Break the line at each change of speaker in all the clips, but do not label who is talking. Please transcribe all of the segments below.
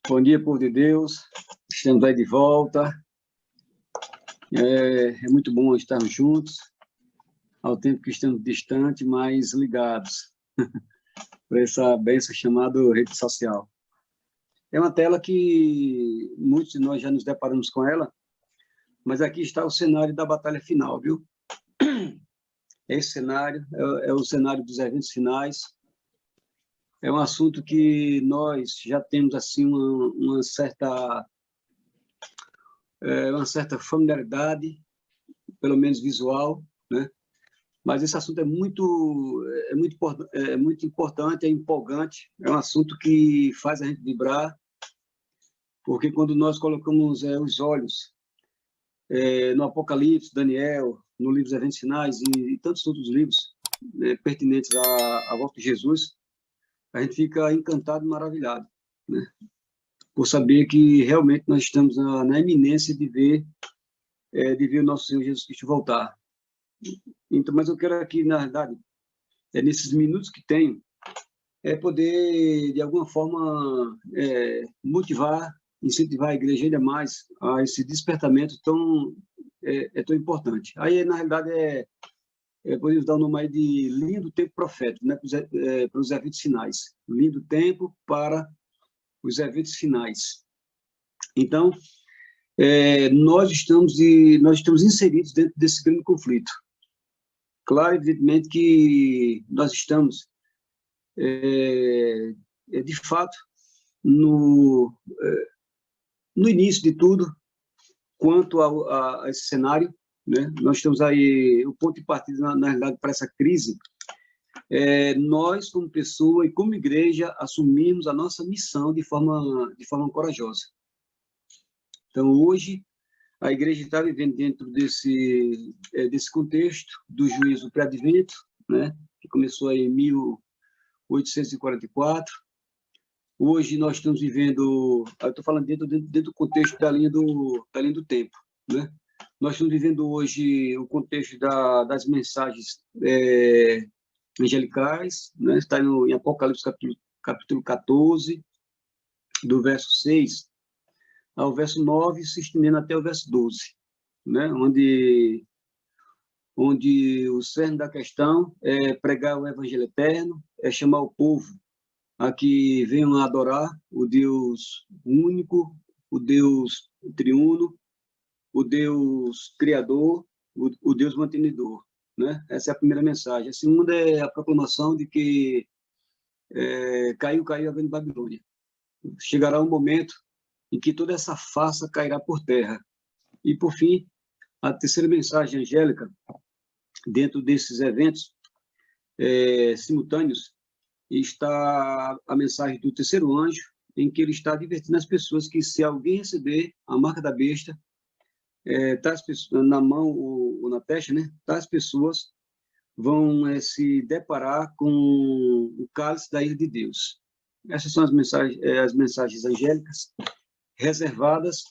Bom dia, povo de Deus. Estamos aí de volta. É muito bom estarmos juntos, ao tempo que estamos distantes, mas ligados por essa bênção chamada rede social. É uma tela que muitos de nós já nos deparamos com ela, mas aqui está o cenário da batalha final, viu? Esse cenário é o cenário dos eventos finais. É um assunto que nós já temos assim uma certa familiaridade, pelo menos visual, né? Mas esse assunto é muito importante, é empolgante, é um assunto que faz a gente vibrar, porque quando nós colocamos os olhos no Apocalipse, Daniel, no livro dos Eventos Finais e tantos outros livros pertinentes à volta de Jesus, a gente fica encantado e maravilhado, né? Por saber que realmente nós estamos na iminência de ver o nosso Senhor Jesus Cristo voltar. Então, mas eu quero aqui, na verdade, nesses minutos que tenho, poder, de alguma forma, motivar, incentivar a igreja ainda mais a esse despertamento tão importante. Aí, na realidade, podemos dar o nome aí de lindo tempo profético, né, para os eventos finais. Lindo tempo para os eventos finais. Então, nós estamos inseridos dentro desse grande conflito. Claro, evidentemente que nós estamos, de fato, no início de tudo, quanto a esse cenário, né? Nós estamos aí, o ponto de partida, na realidade, para essa crise, nós, como pessoa e como igreja, assumimos a nossa missão de forma corajosa. Então, hoje, a igreja está vivendo dentro desse contexto do juízo pré-advento, né, que começou em 1844. Hoje nós estamos vivendo, eu estou falando dentro do contexto da linha do tempo, né? Nós estamos vivendo hoje o contexto das mensagens angelicais, né? Está em Apocalipse capítulo 14, do verso 6 ao verso 9, se estendendo até o verso 12, né? Onde o cerne da questão é pregar o evangelho eterno, é chamar o povo a que venham adorar o Deus único, o Deus triuno, o Deus criador, o Deus mantenedor, né? Essa é a primeira mensagem. A segunda é a proclamação de que caiu a grande Babilônia. Chegará um momento em que toda essa farsa cairá por terra. E, por fim, a terceira mensagem angélica, dentro desses eventos simultâneos, está a mensagem do terceiro anjo, em que ele está advertindo as pessoas que, se alguém receber a marca da besta, tais pessoas, na mão ou na testa, né, tais pessoas vão se deparar com o cálice da ira de Deus. Essas são as mensagens angélicas reservadas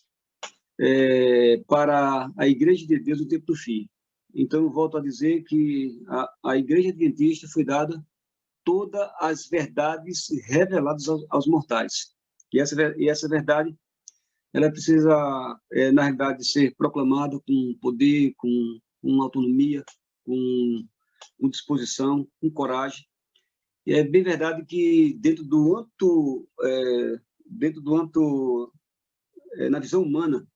para a Igreja de Deus no tempo do fim. Então, eu volto a dizer que a Igreja Adventista foi dada todas as verdades reveladas aos mortais. E essa verdade, ela precisa, na realidade, ser proclamada com poder, com autonomia, com disposição, com coragem. E é bem verdade que dentro do âmbito, na visão humana,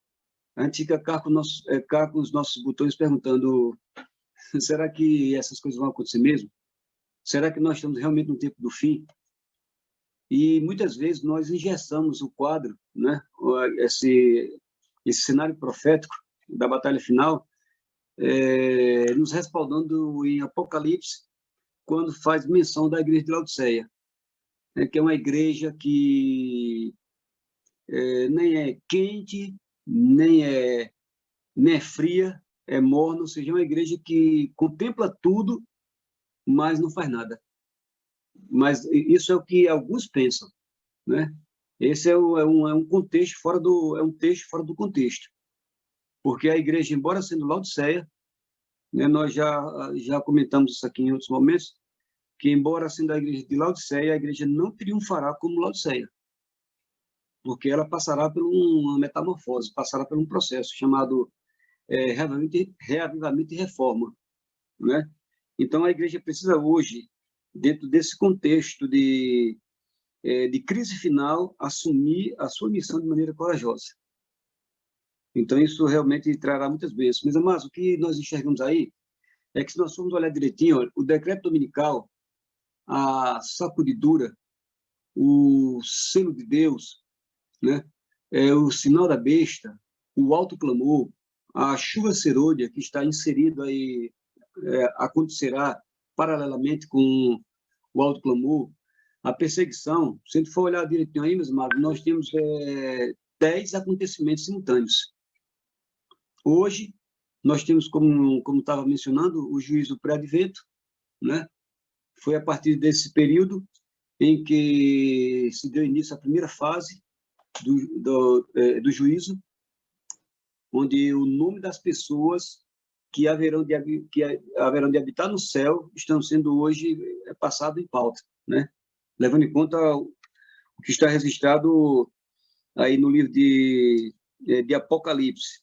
a gente fica cá com os nossos botões perguntando: será que essas coisas vão acontecer mesmo? Será que nós estamos realmente no tempo do fim? E muitas vezes nós engessamos o quadro, né? Esse cenário profético da batalha final, nos respaldando em Apocalipse, quando faz menção da igreja de Laodiceia, né? Que é uma igreja que nem é quente, nem é fria, é morna, ou seja, é uma igreja que contempla tudo, mas não faz nada. Mas isso é o que alguns pensam, né? Esse é um contexto é um texto fora do contexto, porque a igreja, embora sendo Laodiceia, né, nós já comentamos isso aqui em outros momentos, que embora sendo a igreja de Laodiceia, a igreja não triunfará como Laodiceia. porque ela passará por uma metamorfose, passará por um processo chamado reavivamento e reforma, né? Então, a igreja precisa hoje, dentro desse contexto de crise final, assumir a sua missão de maneira corajosa. Então, isso realmente trará muitas bênçãos. Mas, amados, o que nós enxergamos aí é que, se nós formos olhar direitinho, olha, o decreto dominical, a sacudidura, o selo de Deus, né? O sinal da besta, o alto clamor, a chuva serôdia, que está inserido aí, acontecerá paralelamente com o alto clamor, a perseguição. Se a gente for olhar direitinho aí, meus amados, nós temos 10 acontecimentos simultâneos. Hoje, nós temos, como estava mencionando, o juízo pré-advento, né? Foi a partir desse período em que se deu início à primeira fase do juízo, onde o nome das pessoas que haverão de habitar no céu estão sendo hoje passado em pauta, né? Levando em conta o que está registrado aí no livro de Apocalipse,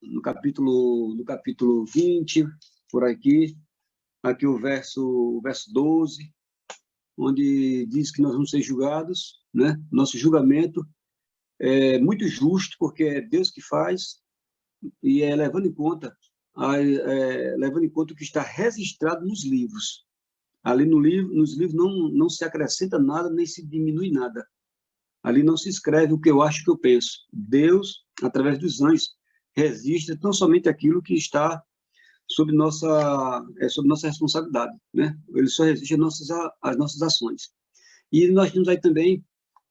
no capítulo 20, por aqui o verso 12, onde diz que nós vamos ser julgados, né? Nosso julgamento é muito justo, porque é Deus que faz, e levando em conta o que está registrado nos livros. Ali nos livros não se acrescenta nada, nem se diminui nada. Ali não se escreve o que eu acho que eu penso. Deus, através dos anjos, registra tão somente aquilo que está sob nossa responsabilidade, né? Ele só registra as nossas ações. E nós temos aí também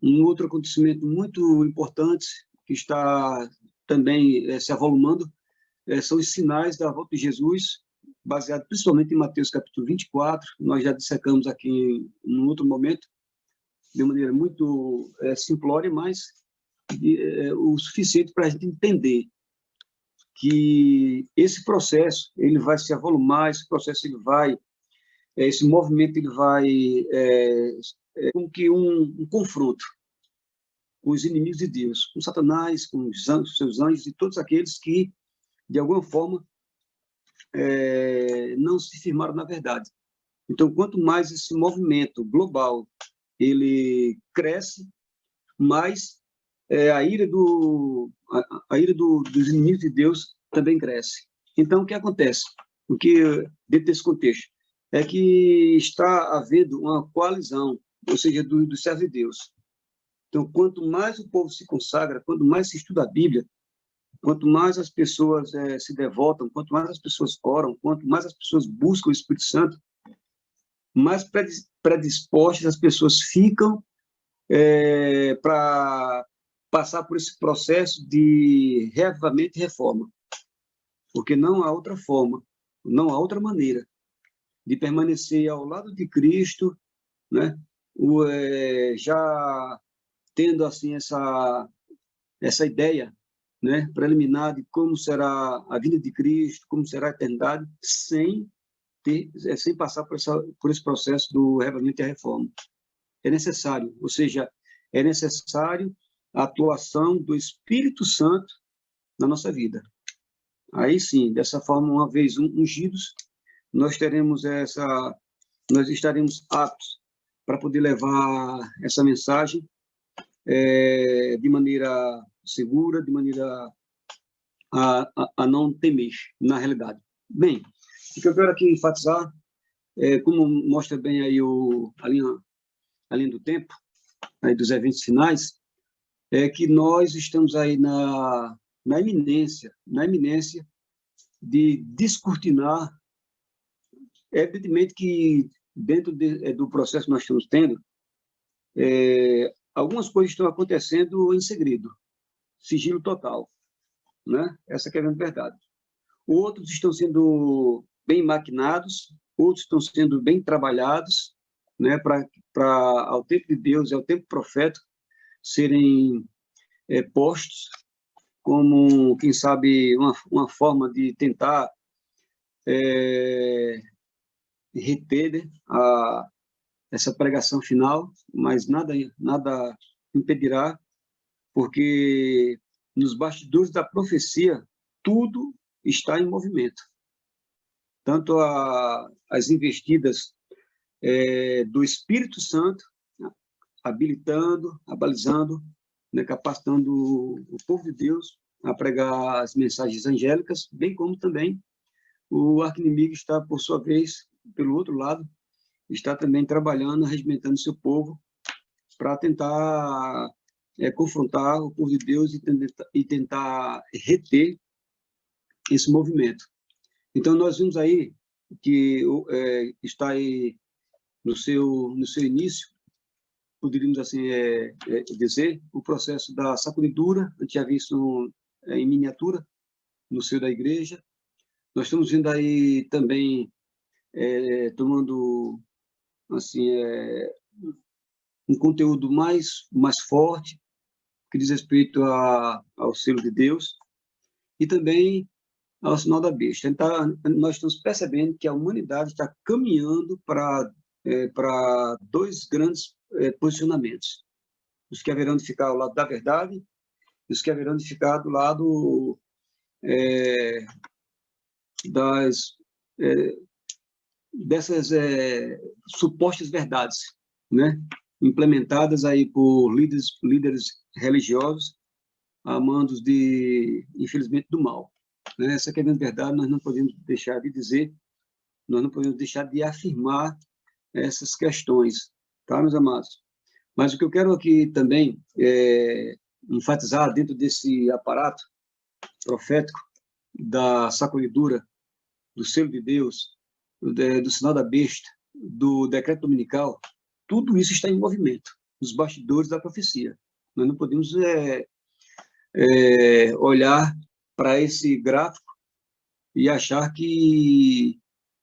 um outro acontecimento muito importante que está também se avolumando, são os sinais da volta de Jesus, baseado principalmente em Mateus capítulo 24, nós já dissecamos aqui em um outro momento, de maneira muito simplória, mas o suficiente para a gente entender que esse processo ele vai se avolumar, esse movimento ele vai como que um confronto com os inimigos de Deus, com Satanás, com os seus anjos e todos aqueles que, de alguma forma, não se firmaram na verdade. Então, quanto mais esse movimento global ele cresce, mais a ira dos inimigos de Deus também cresce. Então, o que acontece? O que, dentro desse contexto, é que está havendo uma coalizão, ou seja, dos servos de Deus. Então, quanto mais o povo se consagra, quanto mais se estuda a Bíblia, quanto mais as pessoas se devotam, quanto mais as pessoas oram, quanto mais as pessoas buscam o Espírito Santo, mais predispostas as pessoas ficam para passar por esse processo de reavivamento e reforma. Porque não há outra forma, não há outra maneira de permanecer ao lado de Cristo, né? Já tendo assim essa ideia, né, preliminar de como será a vinda de Cristo, como será a eternidade, sem passar por esse processo do reavivamento e a reforma. É necessário, ou seja, é necessário a atuação do Espírito Santo na nossa vida. Aí sim, dessa forma, uma vez ungidos, nós estaremos aptos para poder levar essa mensagem de maneira segura, de maneira a não temer, na realidade. Bem, o que eu quero aqui enfatizar, como mostra bem aí a linha do tempo, aí dos eventos finais, é que nós estamos aí na iminência de descortinar. É evidentemente que dentro do processo que nós estamos tendo, algumas coisas estão acontecendo em segredo, sigilo total, né? Essa que é a grande verdade. Outros estão sendo bem maquinados, outros estão sendo bem trabalhados, né? Para ao tempo de Deus, ao tempo profético, serem postos como, quem sabe, uma forma de tentar reter essa pregação final, mas nada impedirá, porque nos bastidores da profecia, tudo está em movimento. Tanto as investidas do Espírito Santo, habilitando, abalizando, né, capacitando o povo de Deus a pregar as mensagens angélicas, bem como também o arqui-inimigo está, por sua vez, pelo outro lado, está também trabalhando, regimentando seu povo para tentar confrontar o povo de Deus e tentar reter esse movimento. Então, nós vimos aí que está aí no seu início, poderíamos assim dizer, o processo da sacudidura. A gente já viu isso em miniatura no seio da igreja. Nós estamos vendo aí também tomando assim um conteúdo mais forte que diz respeito ao selo de Deus e também ao sinal da besta. Então, nós estamos percebendo que a humanidade está caminhando para dois grandes posicionamentos: os que haverão de ficar ao lado da verdade e os que haverão de ficar do lado dessas supostas verdades, né? Implementadas aí por líderes religiosos, amandos infelizmente, do mal. Né? Essa que é a verdade, nós não podemos deixar de dizer, nós não podemos deixar de afirmar essas questões, tá, meus amados? Mas o que eu quero aqui também enfatizar dentro desse aparato profético da sacudidura, do selo de Deus, do sinal da besta, do decreto dominical, tudo isso está em movimento, nos bastidores da profecia. Nós não podemos olhar para esse gráfico e achar e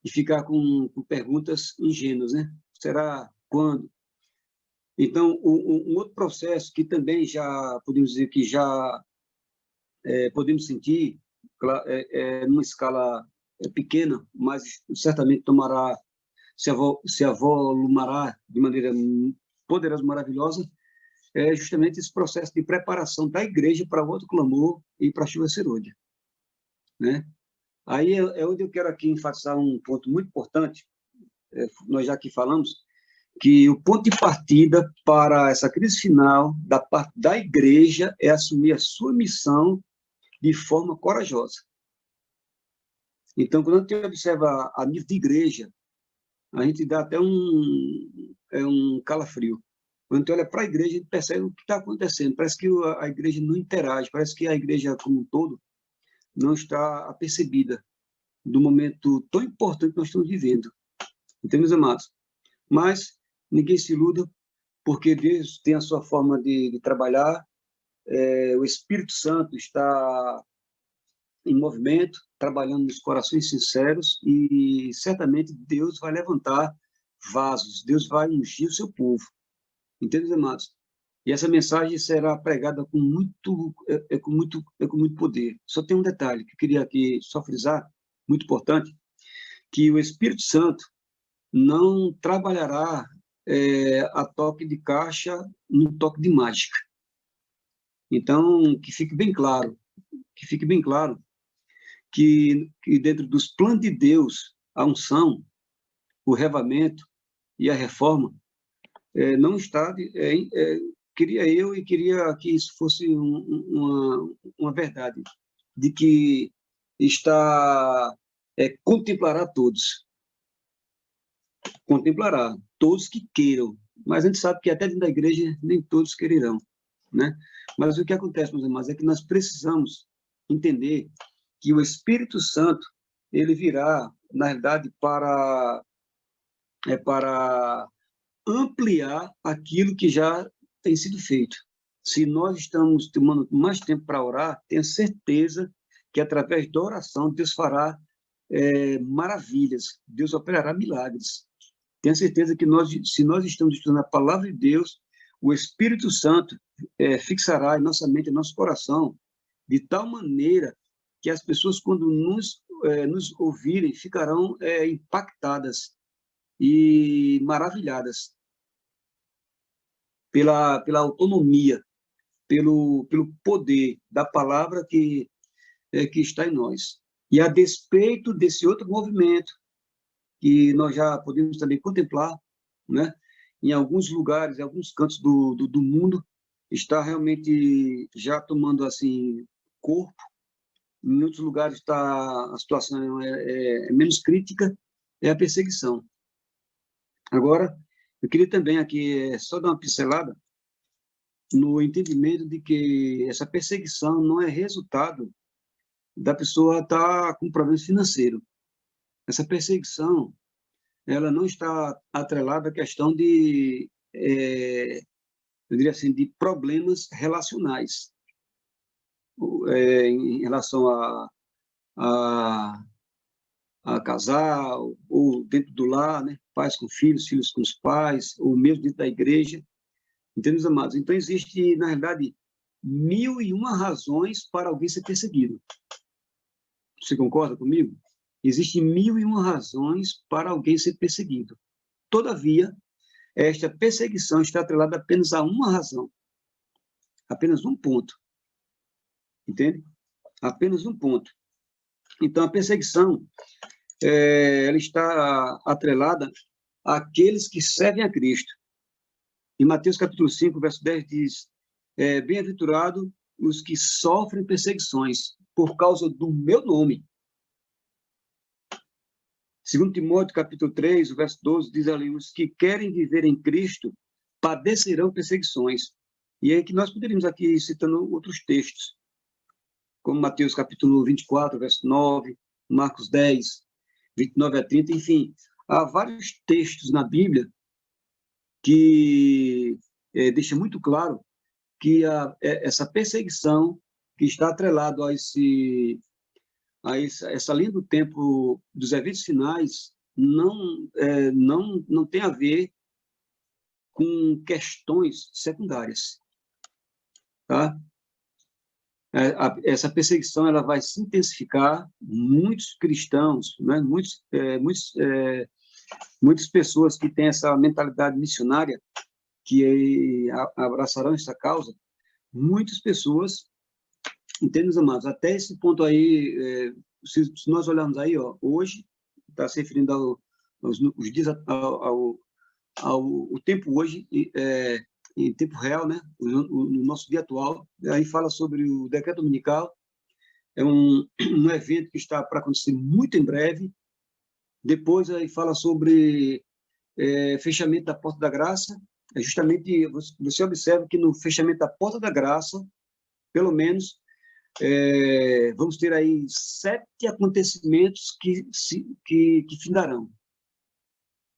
ficar com perguntas ingênuas, né? Será quando? Então, um outro processo que também já podemos dizer que já podemos sentir, numa escala pequena, mas certamente se avolumará de maneira poderosa, maravilhosa, é justamente esse processo de preparação da igreja para outro clamor e para a chuva serôdia, né? Aí é onde eu quero aqui enfatizar um ponto muito importante. Nós já aqui falamos que o ponto de partida para essa crise final da parte da igreja é assumir a sua missão de forma corajosa. Então, quando a gente observa a nível de igreja, a gente dá até um calafrio. Quando a gente olha para a igreja, a gente percebe o que está acontecendo. Parece que a igreja não interage, parece que a igreja como um todo não está apercebida do momento tão importante que nós estamos vivendo. Então, meus amados, mas ninguém se iluda, porque Deus tem a sua forma de trabalhar, o Espírito Santo está em movimento, trabalhando nos corações sinceros, e certamente Deus vai levantar vasos, Deus vai ungir o seu povo. Entende, amados? E essa mensagem será pregada com muito poder. Só tem um detalhe que eu queria aqui só frisar, muito importante, que o Espírito Santo não trabalhará a toque de caixa, num toque de mágica. Então, que fique bem claro que dentro dos planos de Deus, a unção, o revamento e a reforma não está... queria que isso fosse uma verdade, de que contemplará todos que queiram, mas a gente sabe que até dentro da igreja nem todos quererão, né? Mas o que acontece, meus irmãos, é que nós precisamos entender que o Espírito Santo ele virá, na realidade, para ampliar aquilo que já tem sido feito. Se nós estamos tomando mais tempo para orar, tenha certeza que através da oração Deus fará maravilhas, Deus operará milagres. Tenha certeza que se nós estamos estudando a palavra de Deus, o Espírito Santo fixará em nossa mente, em nosso coração, de tal maneira que as pessoas, quando nos ouvirem, ficarão impactadas e maravilhadas. pela autonomia, pelo poder da palavra que está em nós. E a despeito desse outro movimento, que nós já podemos também contemplar, né? Em alguns lugares, em alguns cantos do mundo, está realmente já tomando assim corpo. Em outros lugares a situação é menos crítica, é a perseguição. Agora, eu queria também aqui só dar uma pincelada no entendimento de que essa perseguição não é resultado da pessoa estar com problemas financeiros. Essa perseguição, ela não está atrelada à questão eu diria assim, de problemas relacionais, em relação a, a casal, ou dentro do lar, né? Pais com filhos, filhos com os pais, ou mesmo dentro da igreja. Entendeu, amados? Então, existe, na realidade, 1001 razões para alguém ser perseguido. Você concorda comigo? Existem 1001 razões para alguém ser perseguido. Todavia, esta perseguição está atrelada apenas a uma razão, apenas um ponto. Entende? Apenas um ponto. Então, a perseguição ela está atrelada àqueles que servem a Cristo. Em Mateus capítulo 5, verso 10 diz: bem-aventurado os que sofrem perseguições por causa do meu nome. 2 Timóteo capítulo 3, verso 12 diz ali: os que querem viver em Cristo padecerão perseguições. E é que nós poderíamos aqui citando outros textos, como Mateus capítulo 24, verso 9, Marcos 10, 29 a 30, enfim, há vários textos na Bíblia que deixa muito claro que essa perseguição que está atrelado a essa linha do tempo dos eventos finais não tem a ver com questões secundárias, tá? Essa perseguição ela vai se intensificar. Muitos cristãos, né? Muitas pessoas que têm essa mentalidade missionária, que abraçarão essa causa, muitas pessoas, entendem, amados, até esse ponto aí, se nós olharmos aí, ó, hoje, está se referindo aos dias, ao tempo hoje, em tempo real, né, no nosso dia atual, aí fala sobre o decreto dominical, é um evento que está para acontecer muito em breve. Depois aí fala sobre fechamento da porta da graça. Justamente você observa que no fechamento da porta da graça, pelo menos, vamos ter aí 7 acontecimentos que findarão.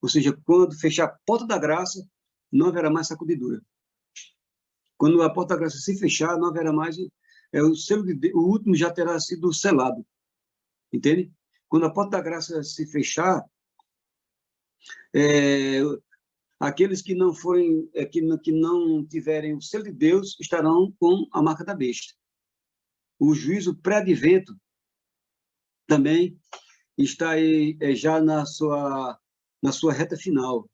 Ou seja, quando fechar a porta da graça, não haverá mais sacudidura. Quando a porta da graça se fechar, não haverá mais o selo de Deus, o último já terá sido selado. Entende? Quando a porta da graça se fechar, aqueles que não forem, que não tiverem o selo de Deus estarão com a marca da besta. O juízo pré-advento também está aí, já na sua reta final.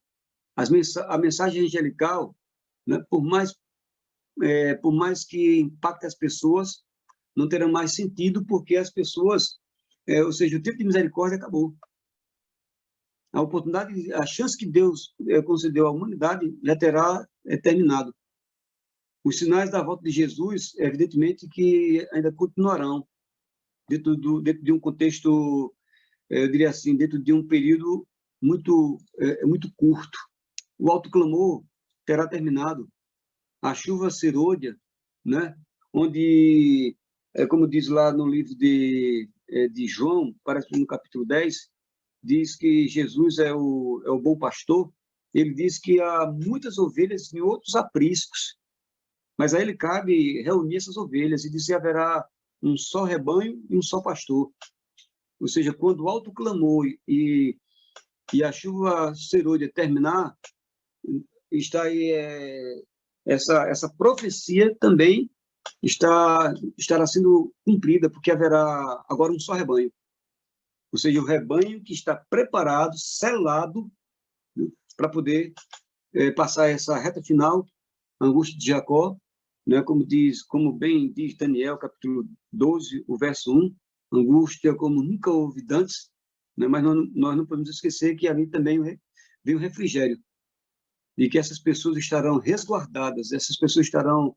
A mensagem angelical, né, por mais que impacte as pessoas, não terá mais sentido, porque as pessoas, ou seja, o tempo de misericórdia acabou. A oportunidade, a chance que Deus concedeu à humanidade já terá terminado. Os sinais da volta de Jesus, evidentemente, que ainda continuarão dentro de um contexto, eu diria assim, dentro de um período muito curto. O alto clamor terá terminado. A chuva serôdia, né? Onde, como diz lá no livro de João, parece que no capítulo 10, diz que Jesus é o bom pastor. Ele diz que há muitas ovelhas e outros apriscos, mas a ele cabe reunir essas ovelhas e dizer: haverá um só rebanho e um só pastor. Ou seja, quando o alto clamor e a chuva serôdia terminar, está aí essa profecia também estará sendo cumprida, porque haverá agora um só rebanho. Ou seja, o rebanho que está preparado, selado, né, para poder passar essa reta final a angústia de Jacó, né, como bem diz Daniel, capítulo 12, o verso 1, angústia como nunca houve antes, né, mas nós não podemos esquecer que ali também vem o refrigério, e que essas pessoas estarão resguardadas, essas pessoas estarão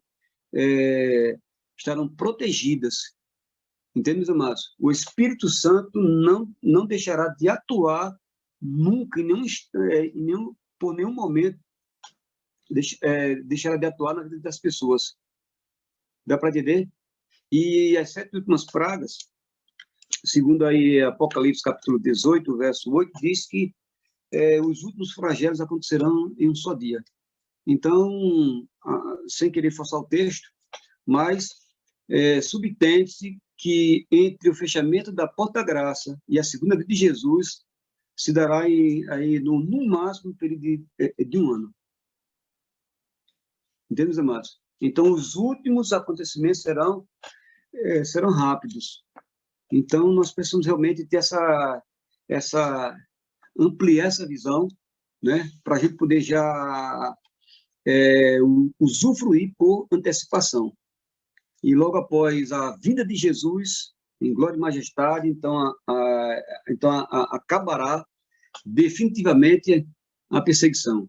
protegidas. Entende, meus amados? O Espírito Santo não deixará de atuar nunca, por nenhum momento, deixará de atuar na vida das pessoas. Dá para entender? E as 7 últimas pragas, segundo aí Apocalipse capítulo 18, verso 8, diz que os últimos flagelos acontecerão em um só dia. Então, sem querer forçar o texto, mas subtende-se que entre o fechamento da porta da graça e a segunda vinda de Jesus se dará aí no máximo um período de um ano. Entende, meus amados? Então, os últimos acontecimentos serão rápidos. Então, nós precisamos realmente ter ampliar essa visão, né, para a gente poder já usufruir por antecipação. E logo após a vinda de Jesus, em glória e majestade, então acabará definitivamente a perseguição.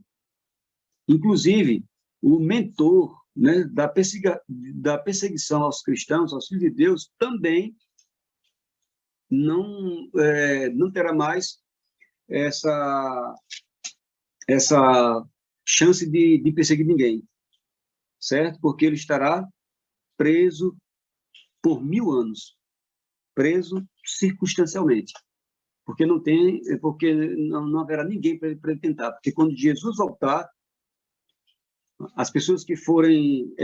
Inclusive, o mentor, né, da perseguição aos cristãos, aos filhos de Deus, também não terá mais essa chance de perseguir ninguém, certo? Porque ele estará preso por 1000 anos, preso circunstancialmente, porque não haverá ninguém para ele tentar, porque quando Jesus voltar, as pessoas que forem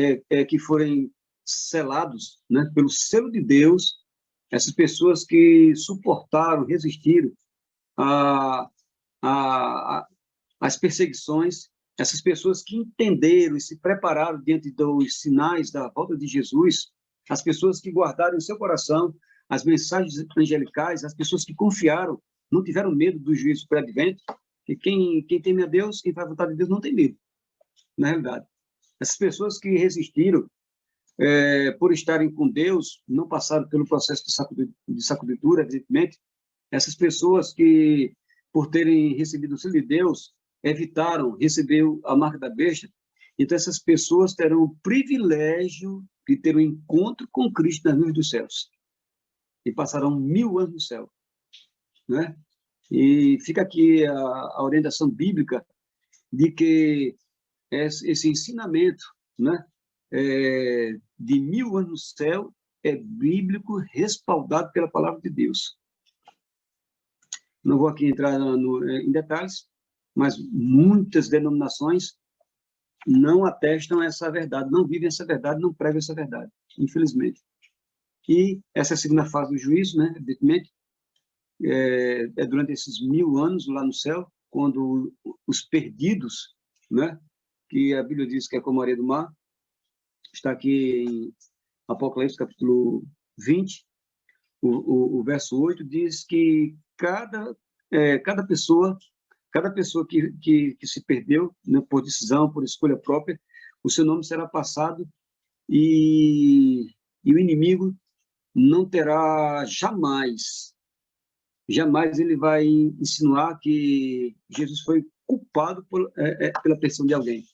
selados, né, pelo selo de Deus, essas pessoas que suportaram, resistiram às perseguições, essas pessoas que entenderam e se prepararam diante dos sinais da volta de Jesus, as pessoas que guardaram em seu coração as mensagens angelicais, as pessoas que confiaram, não tiveram medo do juízo pré-advento, que quem teme a Deus, quem faz a vontade de Deus, não tem medo, na realidade. Essas pessoas que resistiram por estarem com Deus, não passaram pelo processo de sacudidura, evidentemente, essas pessoas que, por terem recebido o selo de Deus, evitaram receber a marca da besta, então essas pessoas terão o privilégio de ter um encontro com Cristo nas nuvens dos céus. E passarão 1000 anos no céu, né? E fica aqui a orientação bíblica de que esse ensinamento, né, de 1000 anos no céu é bíblico, respaldado pela palavra de Deus. Não vou aqui entrar em detalhes, mas muitas denominações não atestam essa verdade, não vivem essa verdade, não pregam essa verdade, infelizmente. E essa é a segunda fase do juízo, né, evidentemente, durante esses 1000 anos lá no céu, quando os perdidos, né, que a Bíblia diz que é como a areia do mar, está aqui em Apocalipse capítulo 20, o verso 8, diz que cada pessoa que se perdeu, né, por decisão, por escolha própria, o seu nome será passado e o inimigo não terá jamais ele vai insinuar que Jesus foi culpado pela pressão de alguém.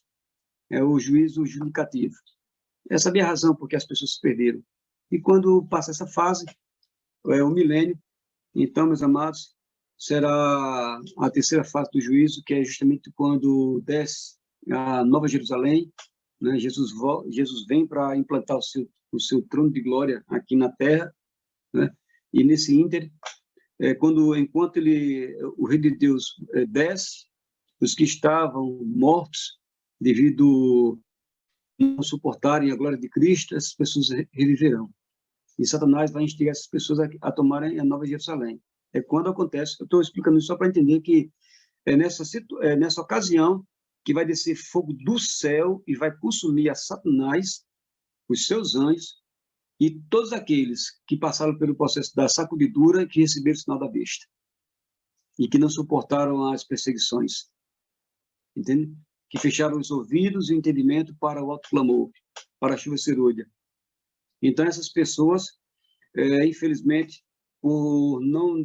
É o juízo judicativo. Essa é a razão por que as pessoas se perderam. E quando passa essa fase, o milênio, então, meus amados, será a terceira fase do juízo, que é justamente quando desce a Nova Jerusalém, né? Jesus vem para implantar o seu trono de glória aqui na terra, né? E nesse ínter, enquanto o Rei de Deus desce, os que estavam mortos devido a não suportarem a glória de Cristo, essas pessoas reviverão. E Satanás vai instigar essas pessoas a tomarem a Nova Jerusalém. É quando acontece, eu estou explicando isso só para entender que nessa ocasião que vai descer fogo do céu e vai consumir a Satanás, os seus anjos, e todos aqueles que passaram pelo processo da sacudidura e que receberam o sinal da besta, e que não suportaram as perseguições. Entende? que fecharam os ouvidos e o entendimento para o alto clamor, para a chuva serôdia. Então, essas pessoas, infelizmente, por não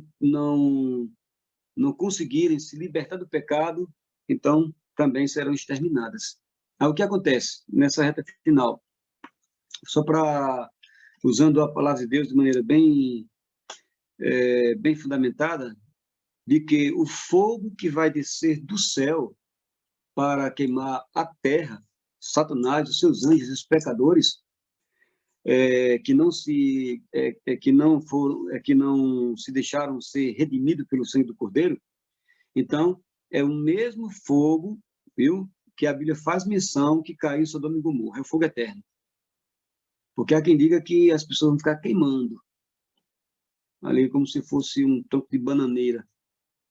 conseguirem se libertar do pecado, então também serão exterminadas. Aí, o que acontece nessa reta final? Só para, usando a palavra de Deus de maneira bem fundamentada, de que o fogo que vai descer do céu para queimar a terra, Satanás, os seus anjos, os pecadores, que não se deixaram ser redimidos pelo sangue do Cordeiro. Então, é o mesmo fogo, viu, que a Bíblia faz menção que caiu em Sodoma e Gomorra, é o fogo eterno. Porque há quem diga que as pessoas vão ficar queimando ali como se fosse um tronco de bananeira,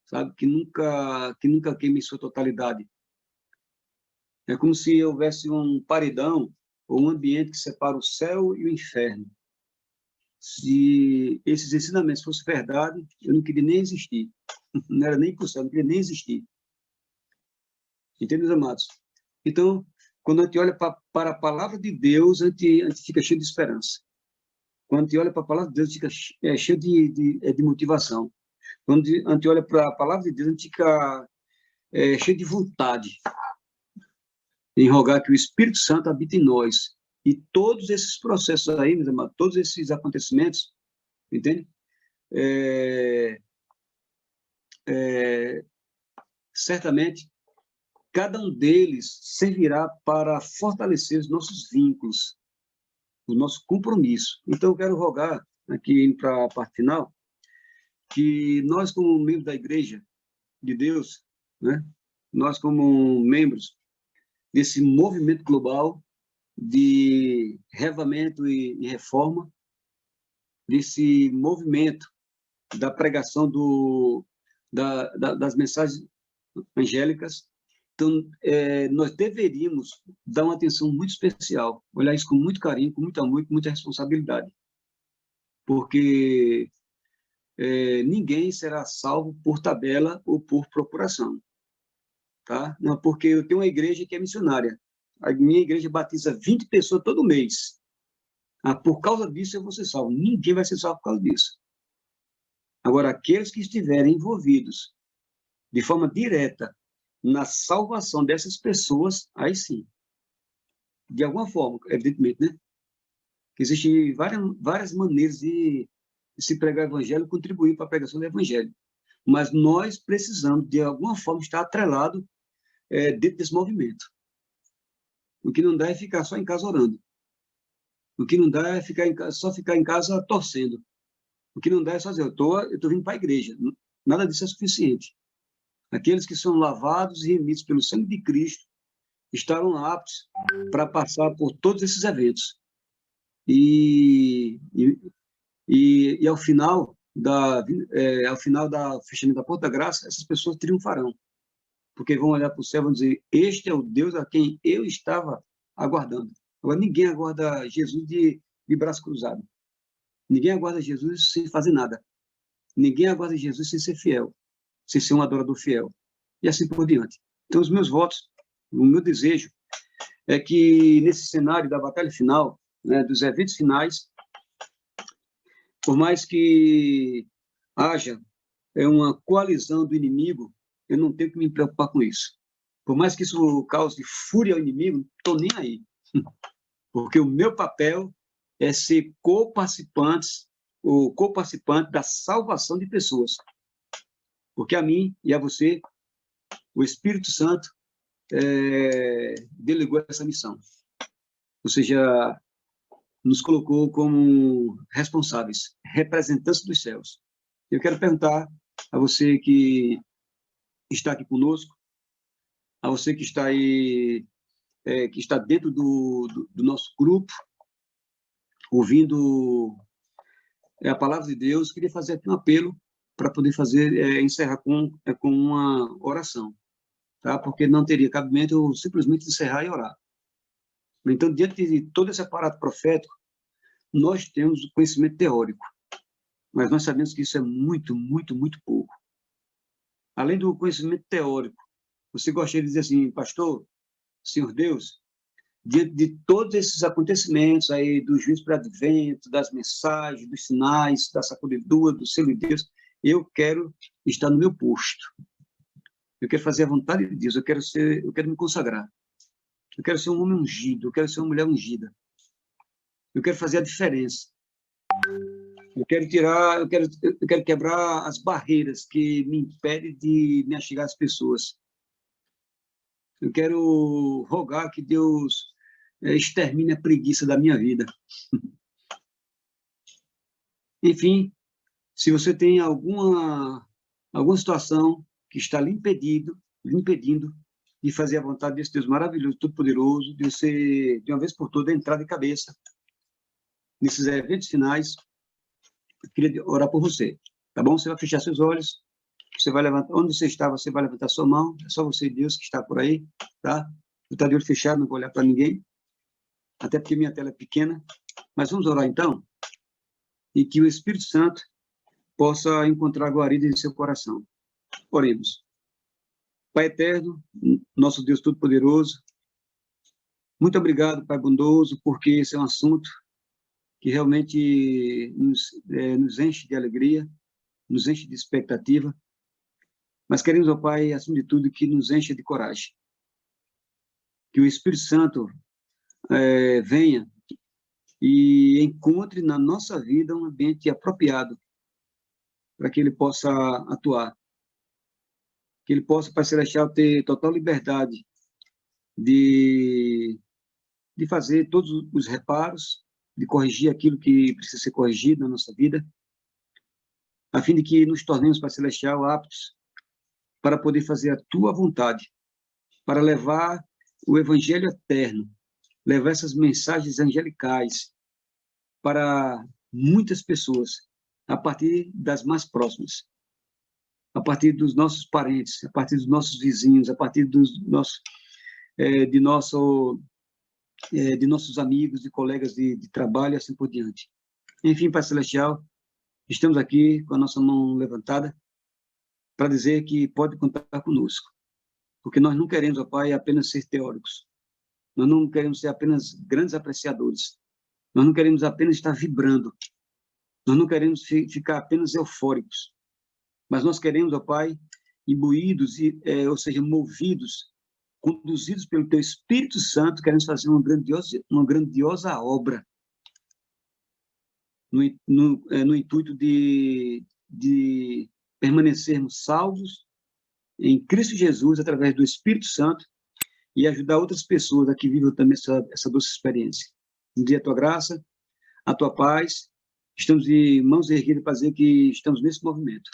sabe, que nunca queima em sua totalidade. É como se houvesse um paredão ou um ambiente que separa o céu e o inferno. Se esses ensinamentos fossem verdade, eu não queria nem existir. Não era nem para o céu, não queria nem existir. Entende, meus amados? Então, quando a gente olha para a palavra de Deus, a gente fica cheio de esperança. Quando a gente olha para a palavra de Deus, a gente fica cheio de motivação. Quando a gente olha para a palavra de Deus, a gente fica cheio de vontade em rogar que o Espírito Santo habite em nós. E todos esses processos aí, meus amados, todos esses acontecimentos, entende? Certamente, cada um deles servirá para fortalecer os nossos vínculos, o nosso compromisso. Então, eu quero rogar, aqui indo para a parte final, que nós, como membros da Igreja de Deus, né, nós, como membros desse movimento global de reavivamento e reforma, desse movimento da pregação das mensagens angélicas. Então, nós deveríamos dar uma atenção muito especial, olhar isso com muito carinho, com muito amor e com muita responsabilidade, porque ninguém será salvo por tabela ou por procuração, tá? Não, porque eu tenho uma igreja que é missionária. A minha igreja batiza 20 pessoas todo mês. Por causa disso eu vou ser salvo. Ninguém vai ser salvo por causa disso. Agora, aqueles que estiverem envolvidos de forma direta na salvação dessas pessoas, aí sim. De alguma forma, evidentemente, né? Existem várias maneiras de se pregar o evangelho, contribuir para a pregação do evangelho. Mas nós precisamos, de alguma forma, estar atrelado dentro desse movimento. O que não dá é ficar só em casa orando. O que não dá é só ficar em casa torcendo. O que não dá é só dizer, eu estou vindo para a igreja. Nada disso é suficiente. Aqueles que são lavados e remidos pelo sangue de Cristo estarão aptos para passar por todos esses eventos. E ao final da fechamento da Porta da Graça, essas pessoas triunfarão. Porque vão olhar para o céu e vão dizer, este é o Deus a quem eu estava aguardando. Agora, ninguém aguarda Jesus de braço cruzado. Ninguém aguarda Jesus sem fazer nada. Ninguém aguarda Jesus sem ser fiel, sem ser um adorador fiel. E assim por diante. Então, os meus votos, o meu desejo é que, nesse cenário da batalha final, né, dos eventos finais, por mais que haja uma coalizão do inimigo, eu não tenho que me preocupar com isso. Por mais que isso cause fúria ao inimigo, não estou nem aí. Porque o meu papel é ser co-participante da salvação de pessoas. Porque a mim e a você, o Espírito Santo delegou essa missão. Ou seja, nos colocou como responsáveis, representantes dos céus. Eu quero perguntar a você que está aqui conosco, a você que está aí, que está dentro do nosso grupo, ouvindo a palavra de Deus, queria fazer aqui um apelo para poder encerrar com uma oração, tá? Porque não teria cabimento eu simplesmente encerrar e orar. Então, diante de todo esse aparato profético, nós temos o conhecimento teórico, mas nós sabemos que isso é muito, muito, muito pouco. Além do conhecimento teórico, você gostaria de dizer assim, pastor, Senhor Deus, diante de todos esses acontecimentos aí, do juízo para advento, das mensagens, dos sinais, da sacudidura, do selo de Deus, eu quero estar no meu posto. Eu quero fazer a vontade de Deus, eu quero me consagrar. Eu quero ser um homem ungido, eu quero ser uma mulher ungida. Eu quero fazer a diferença. Eu quero quebrar as barreiras que me impedem de me achegar às pessoas. Eu quero rogar que Deus extermine a preguiça da minha vida. Enfim, se você tem alguma situação que está lhe impedindo de fazer a vontade desse Deus maravilhoso, todo-poderoso, de você, de uma vez por todas, entrar de cabeça nesses eventos finais, eu queria orar por você, tá bom? Você vai fechar seus olhos, você vai levantar, onde você está, você vai levantar sua mão, é só você e Deus que está por aí, tá? Eu estou de olho fechado, não vou olhar para ninguém, até porque minha tela é pequena, mas vamos orar então, e que o Espírito Santo possa encontrar guarida em seu coração. Oremos. Pai eterno, nosso Deus Todo-Poderoso, muito obrigado, Pai bondoso, porque esse é um assunto que realmente nos enche de alegria, nos enche de expectativa, mas queremos, ó Pai, acima de tudo, que nos encha de coragem. Que o Espírito Santo venha e encontre na nossa vida um ambiente apropriado para que ele possa atuar. Que ele possa, Pai Celestial, ter total liberdade de fazer todos os reparos, de corrigir aquilo que precisa ser corrigido na nossa vida, a fim de que nos tornemos, Pai Celestial, aptos para poder fazer a Tua vontade, para levar o Evangelho eterno, levar essas mensagens angelicais para muitas pessoas, a partir das mais próximas, a partir dos nossos parentes, a partir dos nossos vizinhos, a partir dos nossos, de nossos amigos e colegas de trabalho e assim por diante. Enfim, Pai Celestial, estamos aqui com a nossa mão levantada para dizer que pode contar conosco, porque nós não queremos, ó Pai, apenas ser teóricos, nós não queremos ser apenas grandes apreciadores, nós não queremos apenas estar vibrando, nós não queremos ficar apenas eufóricos, mas nós queremos, ó Pai, imbuídos, ou seja, movidos, conduzidos pelo Teu Espírito Santo, queremos fazer uma grandiosa obra no intuito de permanecermos salvos em Cristo Jesus, através do Espírito Santo, e ajudar outras pessoas a que vivam também essa doce experiência. Um dia a Tua graça, a Tua paz, estamos de mãos erguidas para dizer que estamos nesse movimento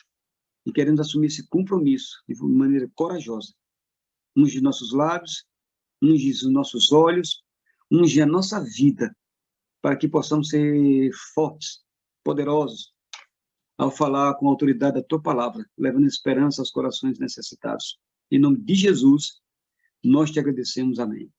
e queremos assumir esse compromisso de maneira corajosa. Unge nossos lábios, unge os nossos olhos, unge a nossa vida, para que possamos ser fortes, poderosos, ao falar com a autoridade da Tua palavra, levando esperança aos corações necessitados. Em nome de Jesus, nós Te agradecemos. Amém.